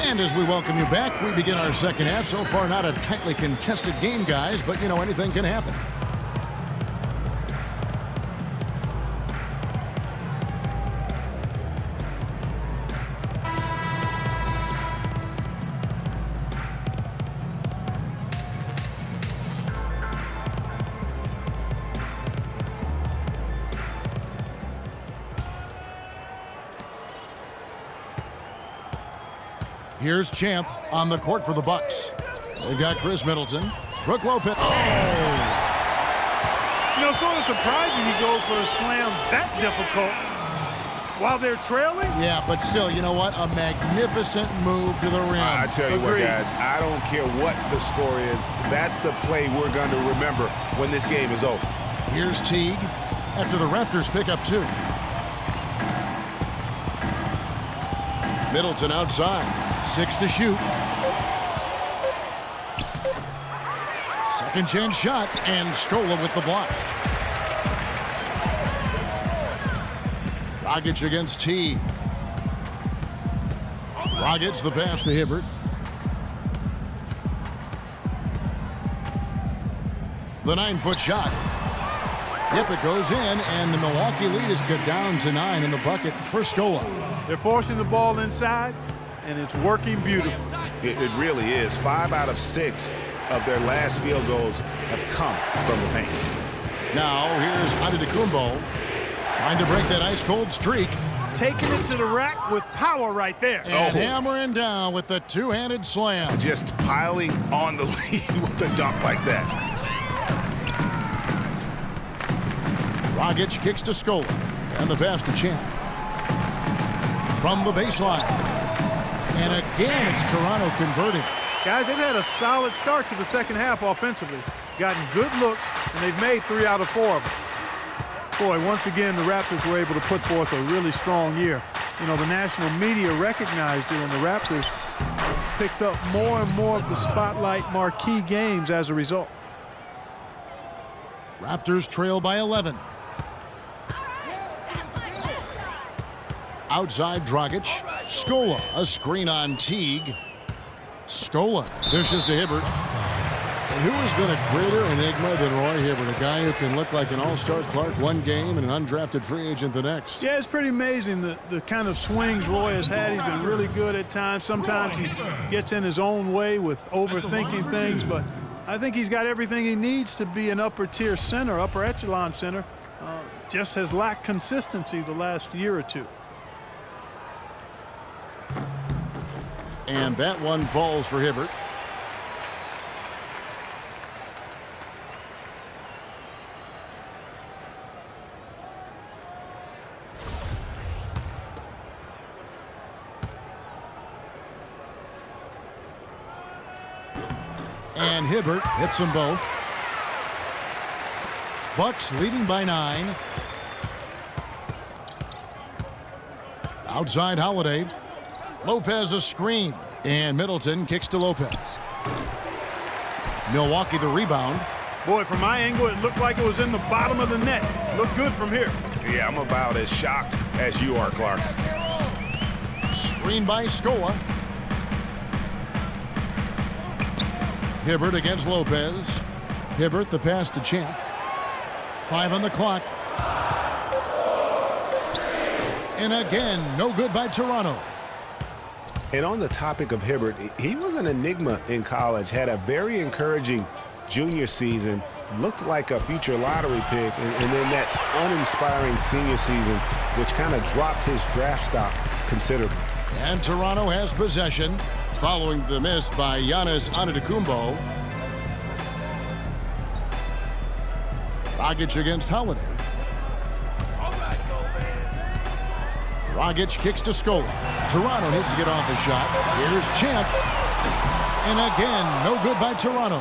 And as we welcome you back, we begin our second half. So far, not a tightly contested game, guys, but, you know, anything can happen. Here's Champ on the court for the Bucks. They've got Chris Middleton. Brook Lopez. Oh! You know, sort of surprising he goes for a slam that difficult while they're trailing. Yeah, but still, you know what? A magnificent move to the rim. I tell you what, guys, I don't care what the score is. That's the play we're going to remember when this game is over. Here's Teague after the Raptors pick up 2. Middleton outside. 6 to shoot. Second chance shot, and Scola with the block. Dragic against T. Dragic the pass to Hibbert. The 9-foot shot. Yep, it goes in, and the Milwaukee lead is cut down to 9 in the bucket for Scola. They're forcing the ball inside, and it's working beautifully. It really is. 5 out of 6 of their last field goals have come from the paint. Now here's Antetokounmpo trying to break that ice-cold streak. Taking it to the rack with power right there. And hammering down with the two-handed slam. Just piling on the lead with a dunk like that. Dragic kicks to Scola. And the pass to Champ. From the baseline. And again, it's Toronto converting. Guys, they've had a solid start to the second half offensively. Gotten good looks, and they've made 3 out of 4 of them. Boy, once again, the Raptors were able to put forth a really strong year. You know, the national media recognized it, and the Raptors picked up more and more of the spotlight marquee games as a result. Raptors trail by 11. Outside Dragic. Scola, a screen on Teague. Scola dishes to Hibbert. And who has been a greater enigma than Roy Hibbert? A guy who can look like an all-star Clark one game and an undrafted free agent the next. Yeah, it's pretty amazing the kind of swings Roy has had. He's been really good at times. Sometimes he gets in his own way with overthinking things, but I think he's got everything he needs to be an upper-tier center, upper echelon center. Just has lacked consistency the last year or two. And that one falls for Hibbert. And Hibbert hits them both. Bucks leading by 9. Outside Holiday. Lopez a screen, and Middleton kicks to Lopez. Milwaukee the rebound. Boy, from my angle, it looked like it was in the bottom of the net. Looked good from here. Yeah, I'm about as shocked as you are, Clark. Screen by Scola. Hibbert against Lopez. Hibbert the pass to Champ. 5 on the clock. And again, no good by Toronto. And on the topic of Hibbert, he was an enigma in college, had a very encouraging junior season, looked like a future lottery pick, and then that uninspiring senior season, which kind of dropped his draft stock considerably. And Toronto has possession following the miss by Giannis Antetokounmpo. Dragic against Holiday. Dragic kicks to Scola. Toronto needs to get off a shot. Here's Champ. And again, no good by Toronto.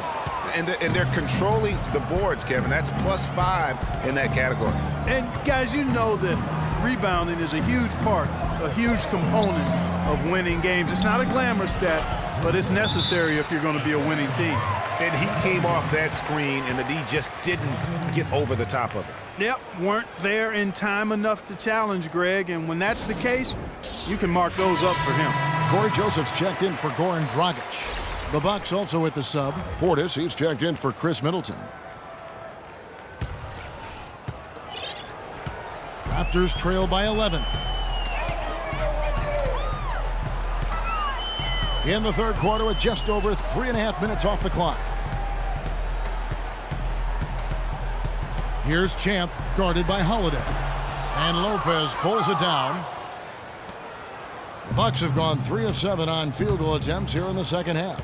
And they're controlling the boards, Kevin. That's +5 in that category. And, guys, you know that rebounding is a huge part, a huge component of winning games. It's not a glamour stat, but it's necessary if you're going to be a winning team. And he came off that screen, and the D just didn't get over the top of it. Yep, weren't there in time enough to challenge Greg, and when that's the case, you can mark those up for him. Corey Joseph's checked in for Goran Dragic. The Bucks also with the sub. Portis, he's checked in for Chris Middleton. Raptors trail by 11. In the third quarter with just over 3.5 minutes off the clock. Here's Champ, guarded by Holiday. And Lopez pulls it down. The Bucks have gone 3 of 7 on field goal attempts here in the second half.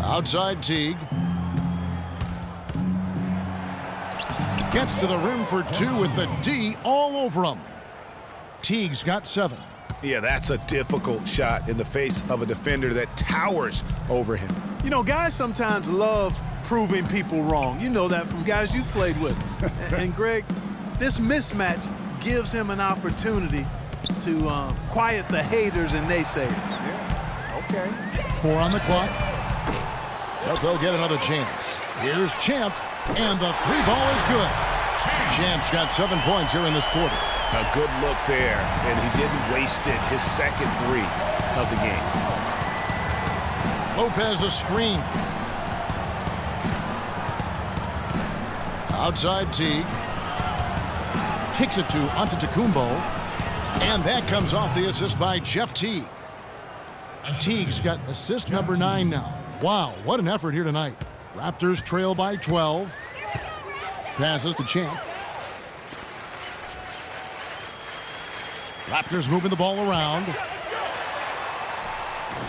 Outside Teague. Gets to the rim for 2 with the D all over him. Teague's got 7. Yeah, that's a difficult shot in the face of a defender that towers over him. You know, guys sometimes love proving people wrong. You know that from guys you've played with. And Greg, this mismatch gives him an opportunity to quiet the haters and naysayers. Yeah, okay. 4 on the clock. But they'll get another chance. Here's Champ, and the 3 ball is good. Champ's got 7 points here in this quarter. A good look there, and he didn't waste it. His second 3 of the game. Lopez a screen. Outside Teague. Kicks it to Antetokounmpo. And that comes off the assist by Jeff Teague. Teague's got assist number 9 now. Wow, what an effort here tonight. Raptors trail by 12. Passes to Champ. Raptors moving the ball around.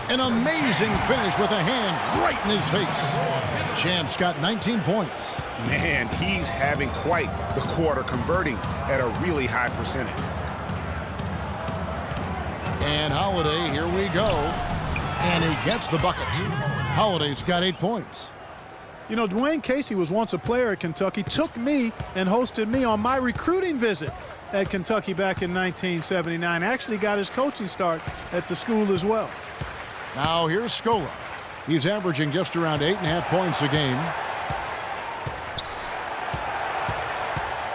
An amazing finish with a hand right in his face. Champ's got 19 points. Man, he's having quite the quarter, converting at a really high percentage. And Holiday, here we go. And he gets the bucket. Holiday's got 8 points. You know, Dwayne Casey was once a player at Kentucky, took me and hosted me on my recruiting visit at Kentucky back in 1979. Actually got his coaching start at the school as well. Now here's Scola. He's averaging just around 8.5 points a game.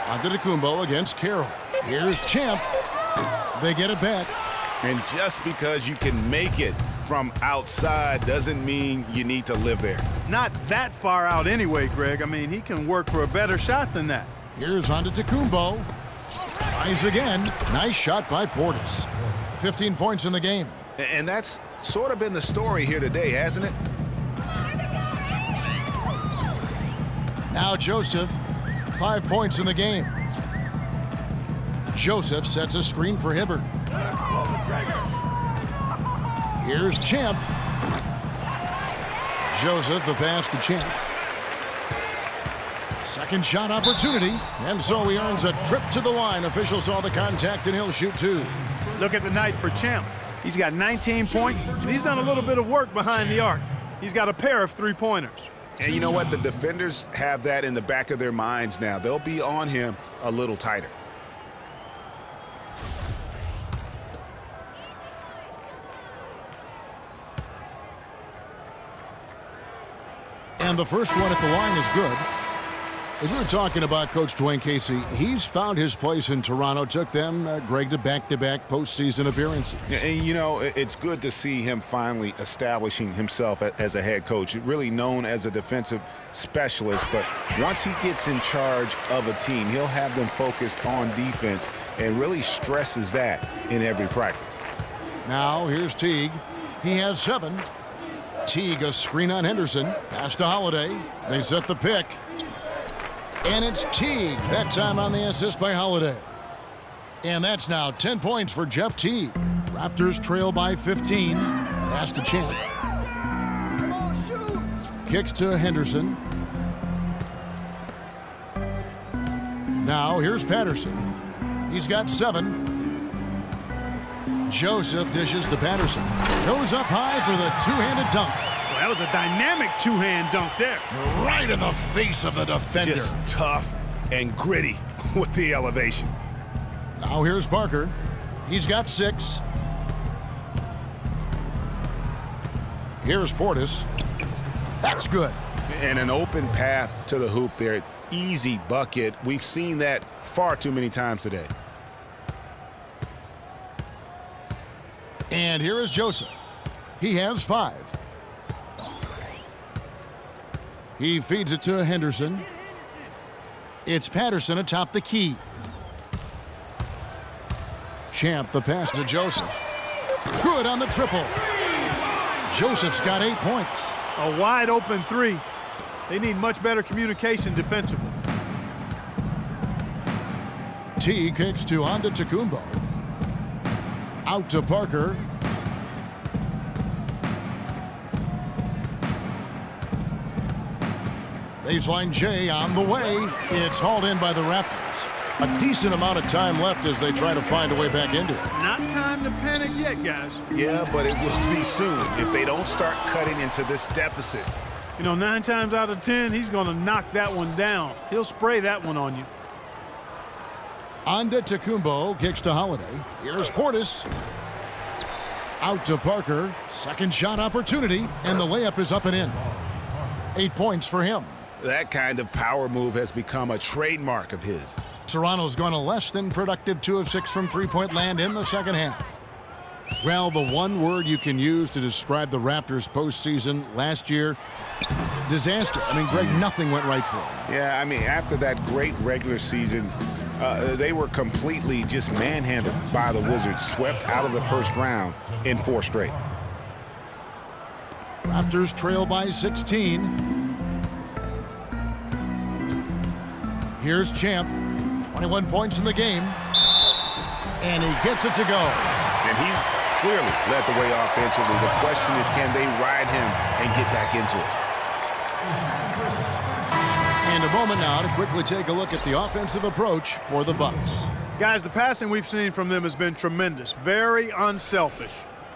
Antetokounmpo against Carroll. Here's Champ. They get it back. And just because you can make it from outside doesn't mean you need to live there. Not that far out anyway, Greg. I mean, he can work for a better shot than that. Here's Antetokounmpo. Tries again. Nice shot by Portis. 15 points in the game. And that's sort of been the story here today, hasn't it? Now Joseph. 5 points in the game. Joseph sets a screen for Hibbert. Here's Champ. Joseph, the pass to Champ. Second shot opportunity, and so he earns a trip to the line. Officials saw the contact, and he'll shoot 2. Look at the night for Champ. He's got 19 points, and he's done a little bit of work behind the arc. He's got a pair of 3-pointers. And you know what? The defenders have that in the back of their minds now. They'll be on him a little tighter. And the first one at the line is good. As we were talking about Coach Dwayne Casey, he's found his place in Toronto. Took them, Greg, to back-to-back postseason appearances. And, you know, it's good to see him finally establishing himself as a head coach. Really known as a defensive specialist, but once he gets in charge of a team, he'll have them focused on defense and really stresses that in every practice. Now here's Teague. He has 7. Teague a screen on Henderson. Pass to Holiday. They set the pick. And it's Teague. That time on the assist by Holiday. And that's now 10 points for Jeff Teague. Raptors trail by 15. Pass to Champ. Kicks to Henderson. Now here's Patterson. He's got 7. Joseph dishes to Patterson. Goes up high for the two-handed dunk. Well, that was a dynamic two-hand dunk there. Right in the face of the defender. Just tough and gritty with the elevation. Now here's Parker. He's got 6. Here's Portis. That's good. And an open path to the hoop there. Easy bucket. We've seen that far too many times today. And here is Joseph. He has 5. He feeds it to Henderson. It's Patterson atop the key. Champ, the pass to Joseph. Good on the triple. Joseph's got 8 points. A wide open 3. They need much better communication defensively. T kicks to Antetokounmpo. Out to Parker. Baseline J on the way. It's hauled in by the Raptors. A decent amount of time left as they try to find a way back into it. Not time to panic yet, guys. Yeah, but it will be soon if they don't start cutting into this deficit. You know, 9 times out of 10, he's going to knock that one down. He'll spray that one on you. Antetokounmpo kicks to Holiday. Here's Portis. Out to Parker. Second shot opportunity, and the layup is up and in. 8 points for him. That kind of power move has become a trademark of his. Toronto's gone a less than productive 2 of 6 from three-point land in the second half. Well, the one word you can use to describe the Raptors postseason last year, disaster. I mean, Greg, nothing went right for them. Yeah, I mean, after that great regular season, they were completely just manhandled by the Wizards, swept out of the first round in 4 straight. Raptors trail by 16. Here's Champ. 21 points in the game. And he gets it to go. And he's clearly led the way offensively. The question is, can they ride him and get back into it? And a moment now to quickly take a look at the offensive approach for the Bucks. Guys, the passing we've seen from them has been tremendous. Very unselfish.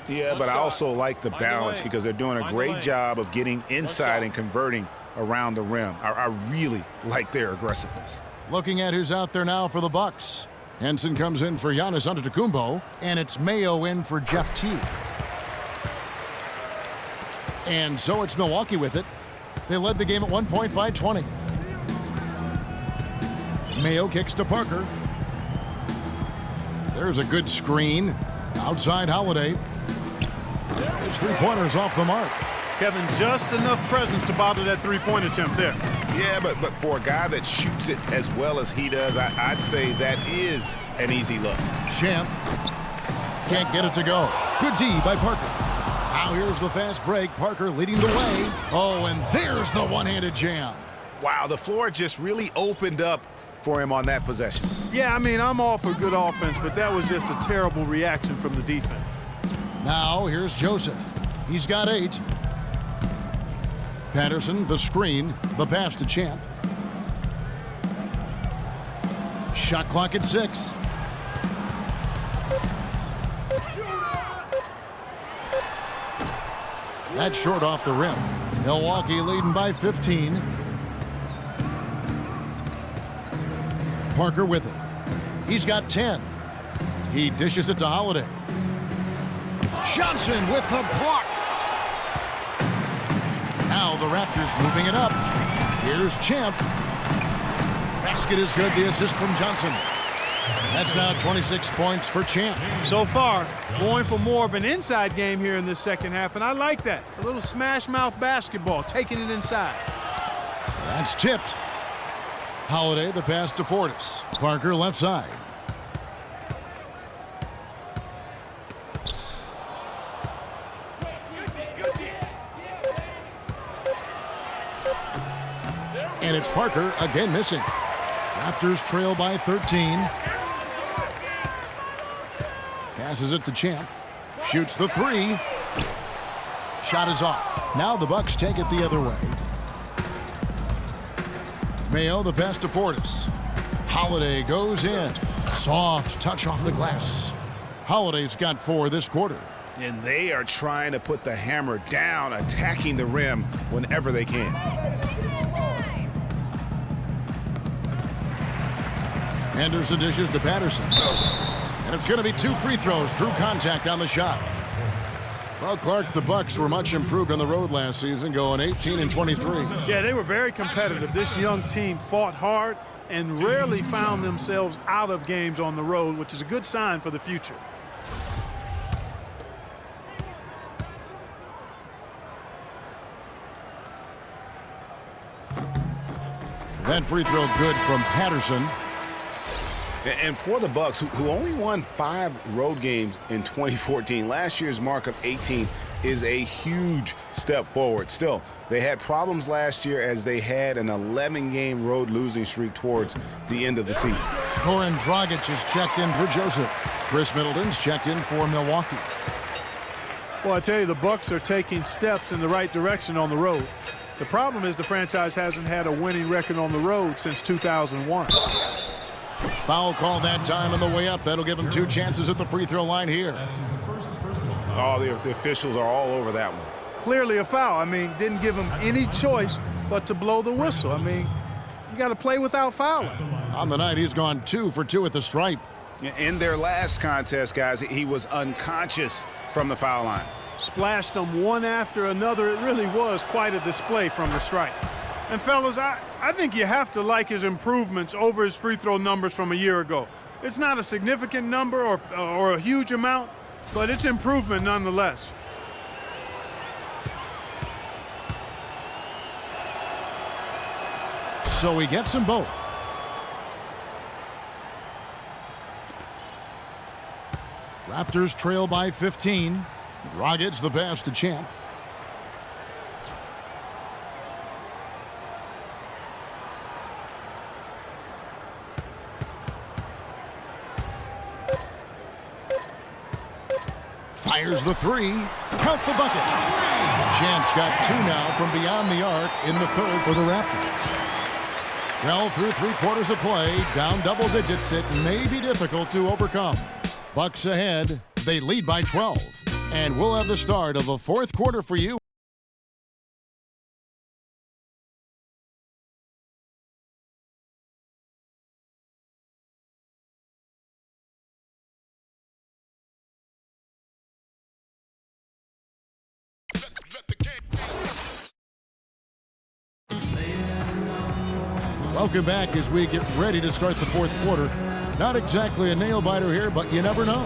Yeah, but I also like the balance because they're doing a great job of getting inside and converting around the rim. I really like their aggressiveness. Looking at who's out there now for the Bucks. Henson comes in for Giannis Antetokounmpo, and it's Mayo in for Jeff Teague. And so it's Milwaukee with it. They led the game at 1 point by 20. Mayo kicks to Parker. There's a good screen. Outside Holiday. His three-pointer's off the mark. Kevin, just enough presence to bother that three-point attempt there. Yeah, but for a guy that shoots it as well as he does, I'd say that is an easy look. Champ can't get it to go. Good D by Parker. Now here's the fast break. Parker leading the way. Oh, and there's the one-handed jam. Wow, the floor just really opened up for him on that possession. Yeah, I mean, I'm all for good offense, but that was just a terrible reaction from the defense. Now here's Joseph. He's got 8. Patterson, the screen, the pass to Champ. Shot clock at 6. That's short off the rim. Milwaukee leading by 15. Parker with it. He's got 10. He dishes it to Holiday. Johnson with the block. Now the Raptors moving it up. Here's Champ. Basket is good. The assist from Johnson. That's now 26 points for Champ. So far, going for more of an inside game here in this second half, and I like that. A little smash mouth basketball, taking it inside. That's tipped. Holiday, the pass to Portis. Parker left side. And it's Parker again missing. Raptors trail by 13. Passes it to Champ. Shoots the 3. Shot is off. Now the Bucks take it the other way. Mayo, the pass to Portis. Holiday goes in. Soft touch off the glass. Holiday's got 4 this quarter. And they are trying to put the hammer down, attacking the rim whenever they can. Henderson dishes to Patterson. And it's going to be 2 free throws. Drew contact on the shot. Well, Clark, the Bucks were much improved on the road last season, going 18-23. Yeah, they were very competitive. This young team fought hard and rarely found themselves out of games on the road, which is a good sign for the future. That free throw good from Patterson. And for the Bucks, who only won 5 road games in 2014, last year's mark of 18 is a huge step forward. Still, they had problems last year as they had an 11-game road losing streak towards the end of the season. Goran Dragic is checked in for Joseph. Chris Middleton's checked in for Milwaukee. Well, I tell you, the Bucks are taking steps in the right direction on the road. The problem is the franchise hasn't had a winning record on the road since 2001. Foul call that time on the way up. That'll give him 2 chances at the free throw line here. Oh, the officials are all over that one. Clearly a foul. I mean, didn't give him any choice but to blow the whistle. I mean, you got to play without fouling. On the night, he's gone 2 for 2 at the stripe. In their last contest, guys, he was unconscious from the foul line. Splashed them one after another. It really was quite a display from the stripe. And fellas, I think you have to like his improvements over his free throw numbers from a year ago. It's not a significant number or a huge amount, but it's improvement nonetheless. So he gets them both. Raptors trail by 15. Dragic the pass to Champ. Fires the 3. Count the bucket. Champ's got 2 now from beyond the arc in the third for the Raptors. Well, through 3 quarters of play, down double digits, it may be difficult to overcome. Bucks ahead. They lead by 12. And we'll have the start of the 4th quarter for you. Welcome back as we get ready to start the 4th quarter. Not exactly a nail-biter here, but you never know.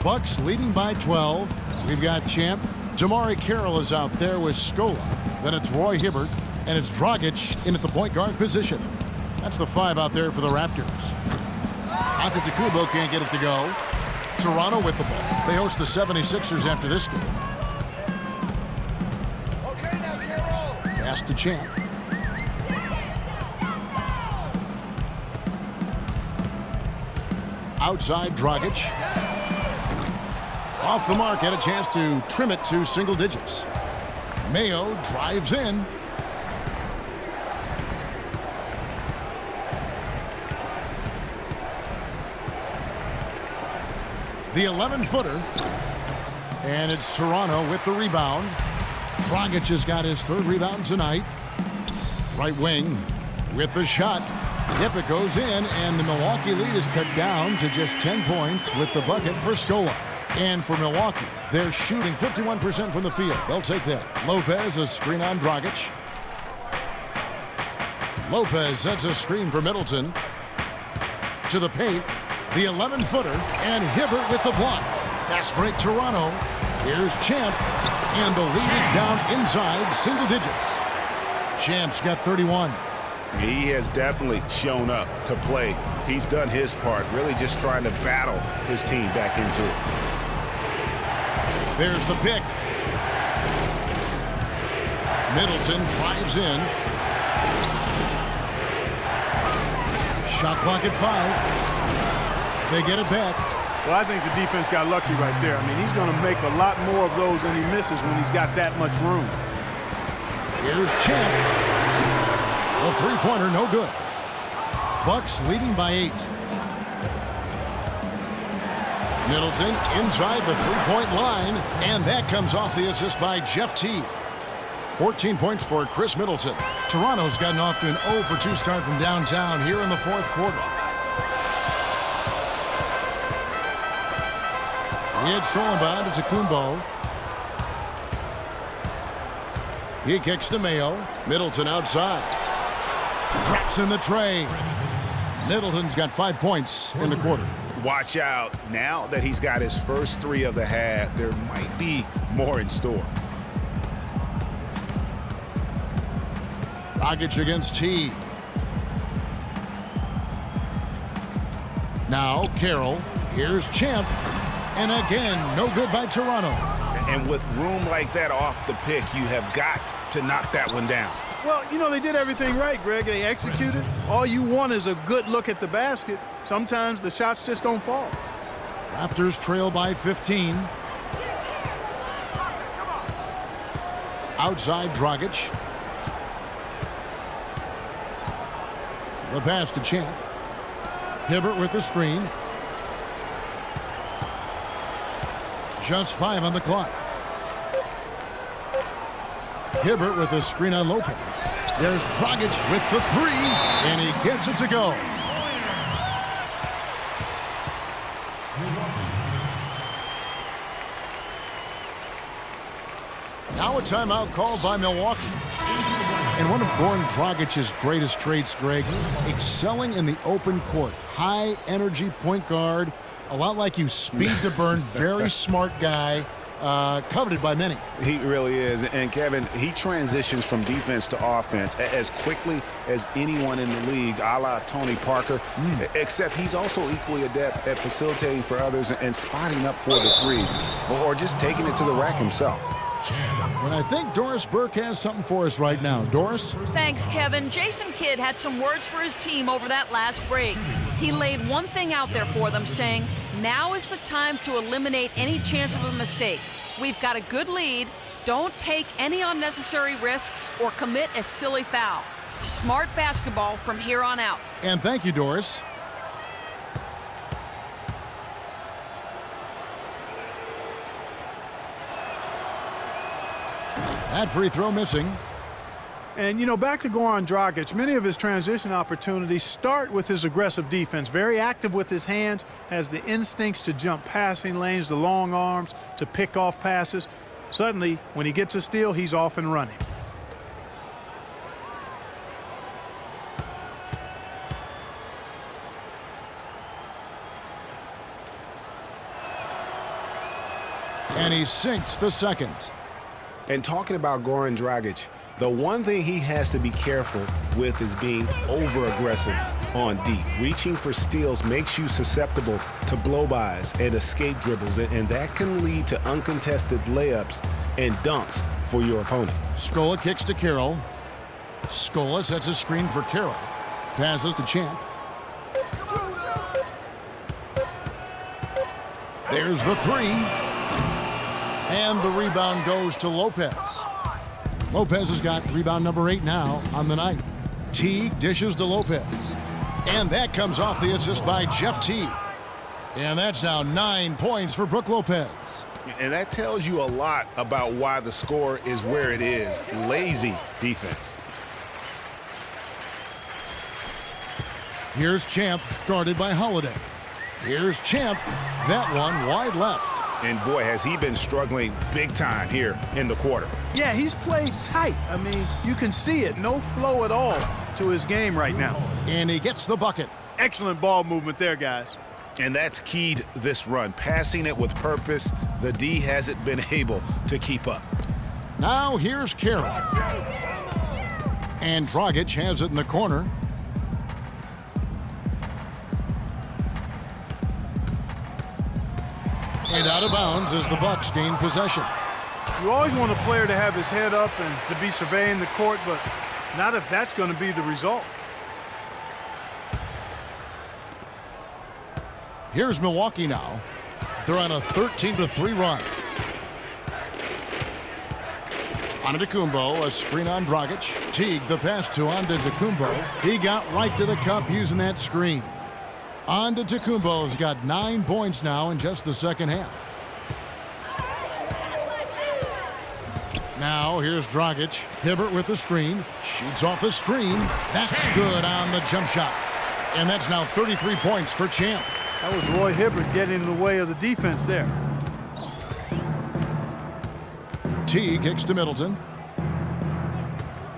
Bucks leading by 12. We've got Champ. Jamari Carroll is out there with Scola. Then it's Roy Hibbert, and it's Dragic in at the point guard position. That's the 5 out there for the Raptors. Antetokounmpo can't get it to go. Toronto with the ball. They host the 76ers after this game. Pass to Champ. Outside Dragic. Off the mark, had a chance to trim it to single digits. Mayo drives in. The 11-footer. And it's Toronto with the rebound. Dragic has got his 3rd rebound tonight. Right wing with the shot. Yep, it goes in, and the Milwaukee lead is cut down to just 10 points with the bucket for Scola. And for Milwaukee, they're shooting 51% from the field. They'll take that. Lopez, a screen on Dragic. Lopez sets a screen for Middleton. To the paint, the 11-footer, and Hibbert with the block. Fast break Toronto. Here's Champ, and the lead is down inside single digits. Champ's got 31. He has definitely shown up to play. He's done his part, really just trying to battle his team back into it. There's the pick. Middleton drives in. Shot clock at 5. They get it back. Well, I think the defense got lucky right there. I mean, he's going to make a lot more of those than he misses when he's got that much room. Here's Champ. A three-pointer, no good. Bucks leading by 8. Middleton inside the three-point line, and that comes off the assist by Jeff Teague. 14 points for Chris Middleton. Toronto's gotten off to an 0 for 2 start from downtown here in the 4th quarter. It's stolen by Antetokounmpo. He kicks to Mayo. Middleton outside. Drops in the tray. Middleton's got 5 points in the quarter. Watch out. Now that he's got his first 3 of the half, there might be more in store. Dragic against Teague. Now Carroll. Here's Champ. And again, no good by Toronto. And with room like that off the pick, you have got to knock that one down. Well, you know, they did everything right, Greg. They executed. All you want is a good look at the basket. Sometimes the shots just don't fall. Raptors trail by 15. Outside Dragic. The pass to Champ. Hibbert with the screen. Just 5 on the clock. Hibbert with a screen on Lopez. There's Dragic with the 3, and he gets it to go. Now a timeout called by Milwaukee. And one of Goran Dragic's greatest traits, Greg, excelling in the open court. High energy point guard, a lot like you, speed to burn, very smart guy. Coveted by many. He really is. And Kevin, he transitions from defense to offense as quickly as anyone in the league, a la Tony Parker, except he's also equally adept at facilitating for others and spotting up for the 3, or just taking it to the rack himself. And I think Doris Burke has something for us right now. Doris? Thanks, Kevin. Jason Kidd had some words for his team over that last break. He laid one thing out there for them, saying, now is the time to eliminate any chance of a mistake. We've got a good lead. Don't take any unnecessary risks or commit a silly foul. Smart basketball from here on out. And thank you, Doris. That free throw missing. And, you know, back to Goran Dragic, many of his transition opportunities start with his aggressive defense. Very active with his hands, has the instincts to jump passing lanes, the long arms, to pick off passes. Suddenly, when he gets a steal, he's off and running. And he sinks the second. And talking about Goran Dragic, the one thing he has to be careful with is being over-aggressive on D. Reaching for steals makes you susceptible to blow-bys and escape dribbles, and that can lead to uncontested layups and dunks for your opponent. Scola kicks to Carroll. Scola sets a screen for Carroll. Passes to Champ. There's the three. And the rebound goes to Lopez. Lopez has got rebound number 8 now on the night. Teague dishes to Lopez. And that comes off the assist by Jeff Teague. And that's now 9 points for Brook Lopez. And that tells you a lot about why the score is where it is. Lazy defense. Here's Champ, guarded by Holiday. Here's Champ. That one wide left. And boy, has he been struggling big time here in the quarter. Yeah, he's played tight. I mean, you can see it. No flow at all to his game right now. And he gets the bucket. Excellent ball movement there, guys. And that's keyed this run. Passing it with purpose. The D hasn't been able to keep up. Now here's Carroll. And Dragic has it in the corner. And out of bounds as the Bucks gain possession. You always want a player to have his head up and to be surveying the court, but not if that's going to be the result. Here's Milwaukee now. They're on a 13-3 run. Antetokounmpo, a screen on Dragic. Teague, the pass to Antetokounmpo. He got right to the cup using that screen. Antetokounmpo's got 9 points now in just the second half. Now here's Dragic. Hibbert with the screen. Shoots off the screen. That's good on the jump shot. And that's now 33 points for Champ. That was Roy Hibbert getting in the way of the defense there. Teague kicks to Middleton.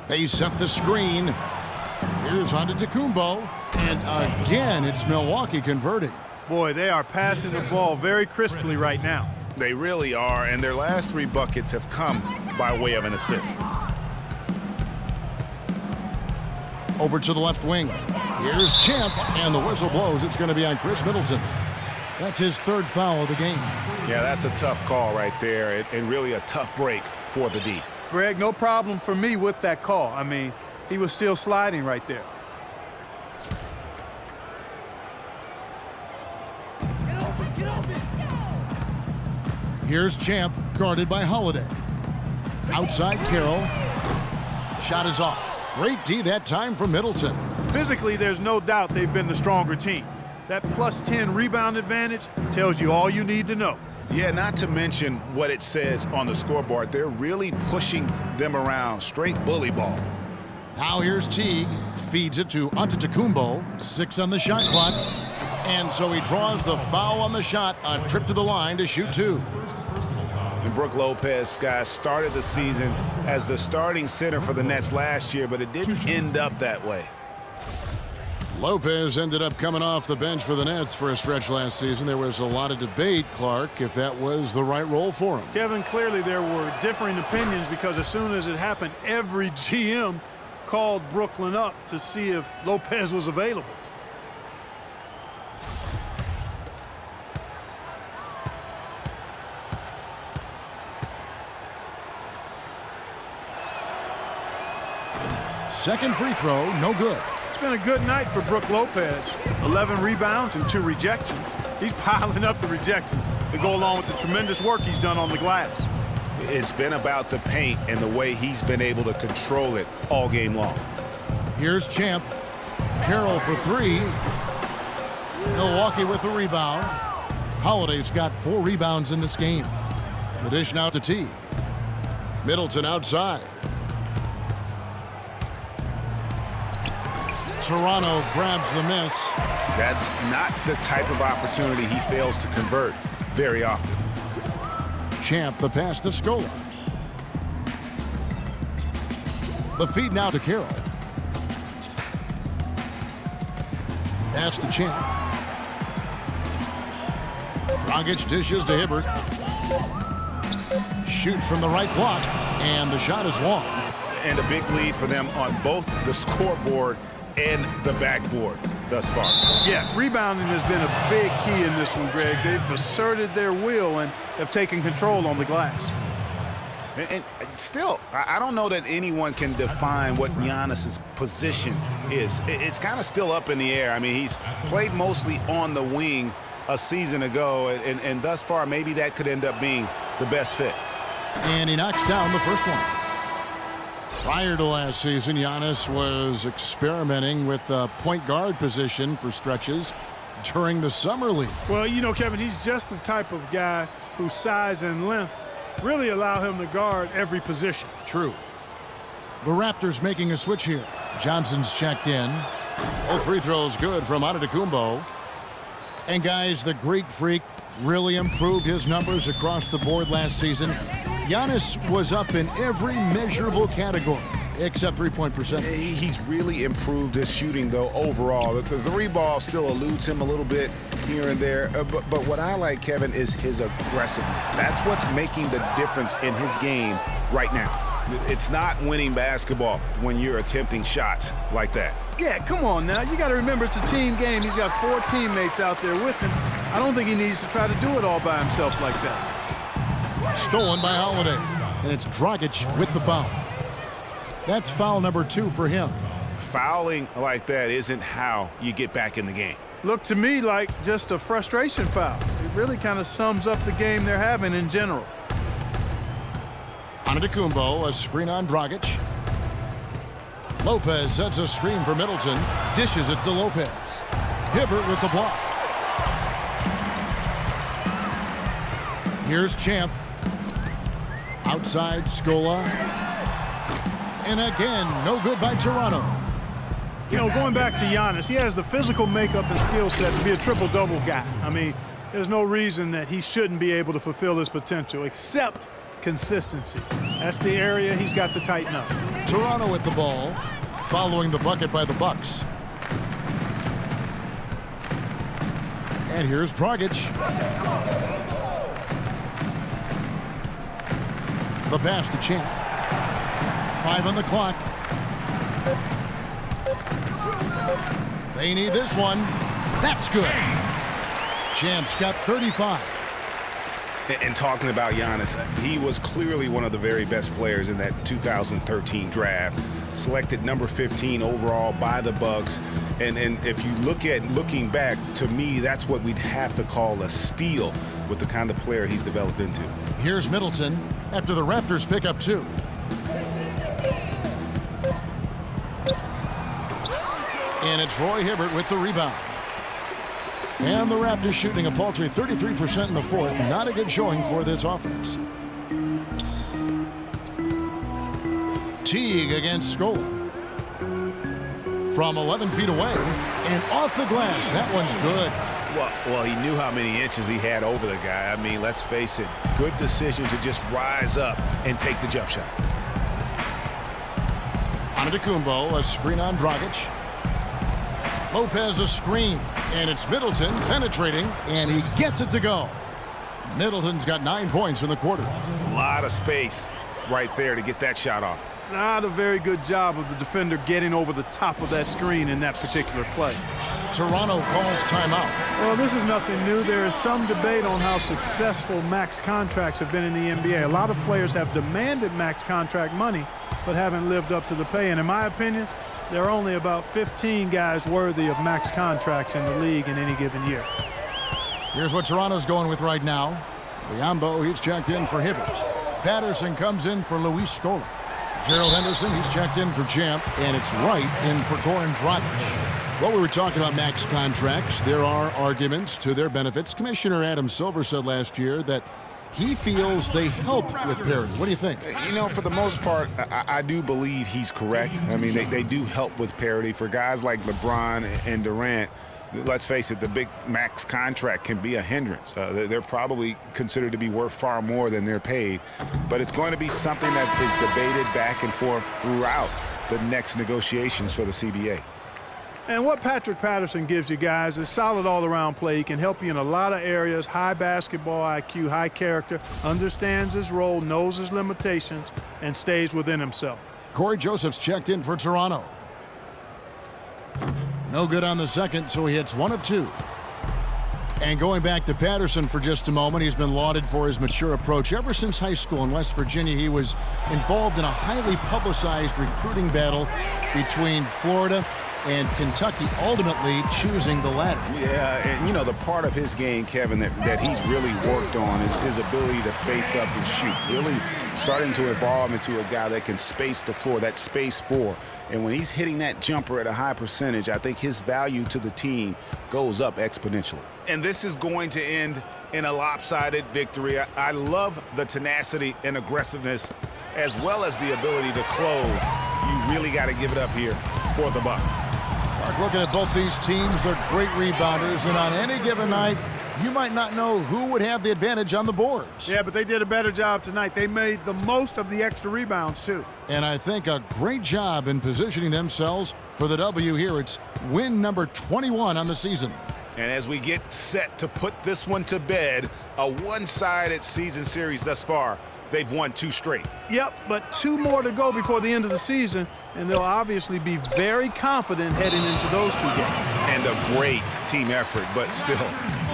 They set the screen. Here's Antetokounmpo. And again, it's Milwaukee converting. Boy, they are passing the ball very crisply right now. They really are, and their last 3 buckets have come by way of an assist. Over to the left wing. Here's Champ, and the whistle blows. It's going to be on Chris Middleton. That's his 3rd foul of the game. Yeah, that's a tough call right there, and really a tough break for the D. Greg, no problem for me with that call. I mean, he was still sliding right there. Here's Champ, guarded by Holiday. Outside Carroll. Shot is off. Great D that time from Middleton. Physically, there's no doubt they've been the stronger team. That plus 10 rebound advantage tells you all you need to know. Yeah, not to mention what it says on the scoreboard. They're really pushing them around. Straight bully ball. Now here's Teague. Feeds it to Antetokounmpo. 6 on the shot clock. And so he draws the foul on the shot. A trip to the line to shoot 2. And Brook Lopez, guys, started the season as the starting center for the Nets last year, but it didn't end up that way. Lopez ended up coming off the bench for the Nets for a stretch last season. There was a lot of debate, Clark, if that was the right role for him. Kevin, clearly there were differing opinions because as soon as it happened, every GM called Brooklyn up to see if Lopez was available. Second free throw, no good. It's been a good night for Brook Lopez. 11 rebounds and 2 rejections. He's piling up the rejections to go along with the tremendous work he's done on the glass. It's been about the paint and the way he's been able to control it all game long. Here's Champ. Carroll for 3. Milwaukee with the rebound. Holiday's got 4 rebounds in this game. The dish now to Teague. Middleton outside. Toronto grabs the miss. That's not the type of opportunity he fails to convert very often. Champ the pass to Scola. The feed now to Carroll. Pass to Champ. Dragic dishes to Hibbert. shoots from the right block, and the shot is long. And a big lead for them on both the scoreboard and the backboard thus far. Yeah, rebounding has been a big key in this one, Greg. They've asserted their will and have taken control on the glass. And still, I don't know that anyone can define what Giannis's position is. It's kind of still up in the air. I mean, he's played mostly on the wing a season ago, and thus far, maybe that could end up being the best fit. And he knocks down the first one. Prior to last season, Giannis was experimenting with the point guard position for stretches during the summer league. Well, you know, Kevin, he's just the type of guy whose size and length really allow him to guard every position. True. The Raptors making a switch here. Johnson's checked in. Both free throws good from Antetokounmpo. And guys, the Greek Freak really improved his numbers across the board last season. Giannis was up in every measurable category except three-point percentage. He's really improved his shooting, though, overall. The three ball still eludes him a little bit here and there. But what I like, Kevin, is his aggressiveness. That's what's making the difference in his game right now. It's not winning basketball when you're attempting shots like that. Yeah, come on now. You got to remember it's a team game. He's got 4 teammates out there with him. I don't think he needs to try to do it all by himself like that. Stolen by Holiday, and it's Dragic with the foul. That's foul number 2 for him. Fouling like that isn't how you get back in the game. Looked to me like just a frustration foul. It really kind of sums up the game they're having in general. Antetokounmpo, a screen on Dragic. Lopez sets a screen for Middleton, dishes it to Lopez. Hibbert with the block. Here's Champ. Outside Scola. And again, no good by Toronto. You know, going back to Giannis, he has the physical makeup and skill set to be a triple-double guy. I mean, there's no reason that he shouldn't be able to fulfill his potential, except consistency. That's the area he's got to tighten up. Toronto with the ball, following the bucket by the Bucks. And here's Dragic. The pass to Champ. 5 on the clock. They need this one. That's good. Champ's got 35. And talking about Giannis, he was clearly one of the very best players in that 2013 draft. Selected number 15 overall by the Bucks. And if you looking back, to me, that's what we'd have to call a steal with the kind of player he's developed into. Here's Middleton after the Raptors pick up 2. And it's Roy Hibbert with the rebound. And the Raptors shooting a paltry 33% in the fourth. Not a good showing for this offense. Teague against Scola. From 11 feet away and off the glass. That one's good. Well, he knew how many inches he had over the guy. I mean, let's face it, good decision to just rise up and take the jump shot. Antetokounmpo, a screen on Dragic. Lopez a screen, and it's Middleton penetrating, and he gets it to go. Middleton's got 9 points in the quarter. A lot of space right there to get that shot off. Not a very good job of the defender getting over the top of that screen in that particular play. Toronto calls timeout. Well, this is nothing new. There is some debate on how successful max contracts have been in the NBA. A lot of players have demanded max contract money, but haven't lived up to the pay. And in my opinion, there are only about 15 guys worthy of max contracts in the league in any given year. Here's what Toronto's going with right now. Biyombo, he's checked in for Hibbert. Patterson comes in for Luis Scola. Gerald Henderson, he's checked in for Champ. And it's Wright in for Goran Dragic. Well, we were talking about max contracts. There are arguments to their benefits. Commissioner Adam Silver said last year that he feels they help with parity. What do you think? You know, for the most part, I do believe he's correct. I mean, they do help with parity. For guys like LeBron and Durant, let's face it, the big max contract can be a hindrance. They're probably considered to be worth far more than they're paid. But it's going to be something that is debated back and forth throughout the next negotiations for the CBA. And what Patrick Patterson gives you guys is solid all-around play. He can help you in a lot of areas, high basketball IQ, high character, understands his role, knows his limitations, and stays within himself. Corey Joseph's checked in for Toronto. No good on the second, so he hits 1 of 2. And going back to Patterson for just a moment, he's been lauded for his mature approach. Ever since high school in West Virginia, he was involved in a highly publicized recruiting battle between Florida and Kentucky, ultimately choosing the latter. Yeah, and you know, the part of his game, Kevin, that he's really worked on is his ability to face up and shoot. Really starting to evolve into a guy that can space the floor, that space 4. And when he's hitting that jumper at a high percentage, I think his value to the team goes up exponentially. And this is going to end in a lopsided victory. I love the tenacity and aggressiveness as well as the ability to close. You really got to give it up here for the Bucks. Mark, looking at both these teams, they're great rebounders, and on any given night, you might not know who would have the advantage on the boards. Yeah, but they did a better job tonight. They made the most of the extra rebounds, too. And I think a great job in positioning themselves for the W here. It's win number 21 on the season. And as we get set to put this one to bed, a one-sided season series thus far. They've won 2 straight. Yep, but 2 more to go before the end of the season, and they'll obviously be very confident heading into those 2 games. And a great team effort, but still,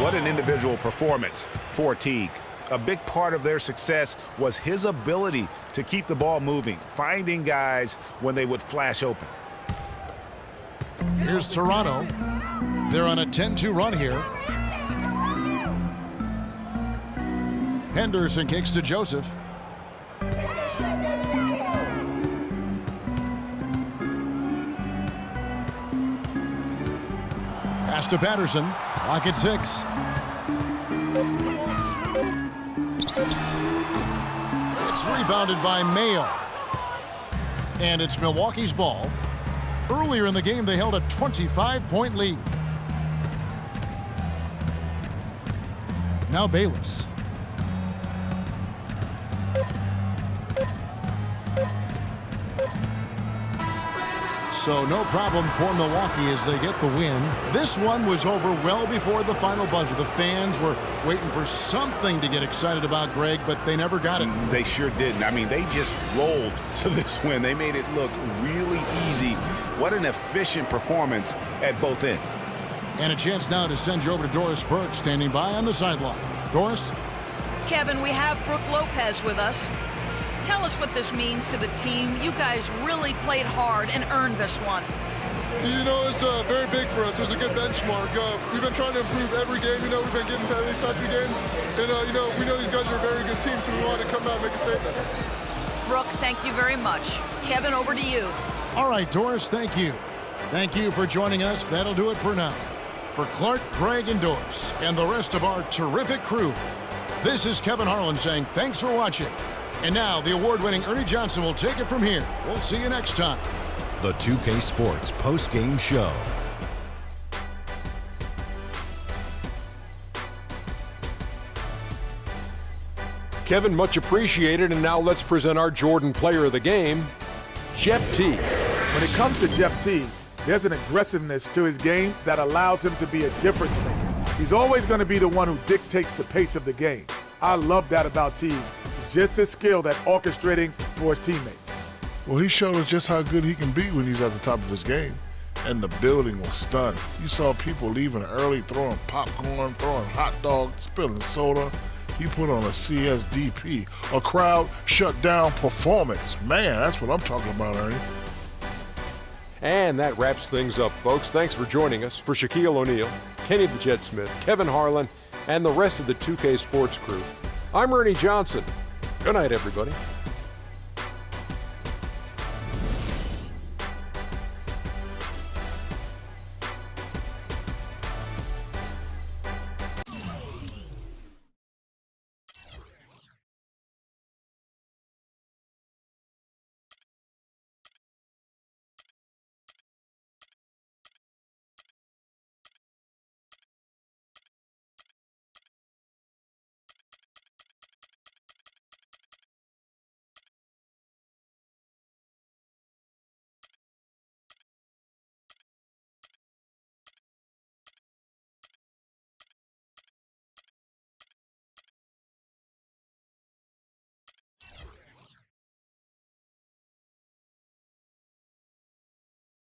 what an individual performance for Teague. A big part of their success was his ability to keep the ball moving, finding guys when they would flash open. Here's Toronto. They're on a 10-2 run here. Henderson kicks to Joseph. Pass to Patterson. Clock at 6. It's rebounded by Mayo. And it's Milwaukee's ball. Earlier in the game, they held a 25-point lead. Now Bayless. So no problem for Milwaukee as they get the win. This one was over well before the final buzzer. The fans were waiting for something to get excited about, Greg, but they never got it. They sure didn't. I mean, they just rolled to this win. They made it look really easy. What an efficient performance at both ends. And a chance now to send you over to Doris Burke, standing by on the sideline. Doris? Kevin, we have Brooke Lopez with us. Tell us what this means to the team. You guys really played hard and earned this one. You know, it's very big for us. It was a good benchmark. We've been trying to improve every game. You know, we've been getting better these past few games. And, you know, we know these guys are a very good team, so we wanted to come out and make a statement. Brooke, thank you very much. Kevin, over to you. All right, Doris, thank you. Thank you for joining us. That'll do it for now. For Clark, Greg, and Doris, and the rest of our terrific crew, this is Kevin Harlan saying thanks for watching. And now the award-winning Ernie Johnson will take it from here. We'll see you next time. The 2K Sports post-game show. Kevin, much appreciated, and now let's present our Jordan Player of the Game, Jeff Teague. When it comes to Jeff Teague, there's an aggressiveness to his game that allows him to be a difference maker. He's always going to be the one who dictates the pace of the game. I love that about Teague. He's just as skilled at orchestrating for his teammates. Well, he showed us just how good he can be when he's at the top of his game. And the building was stunned. You saw people leaving early, throwing popcorn, throwing hot dogs, spilling soda. He put on a CSDP, a crowd shut down performance. Man, that's what I'm talking about, Ernie. And that wraps things up, folks. Thanks for joining us. For Shaquille O'Neal, Kenny the Jet Smith, Kevin Harlan, and the rest of the 2K Sports crew, I'm Ernie Johnson. Good night, everybody.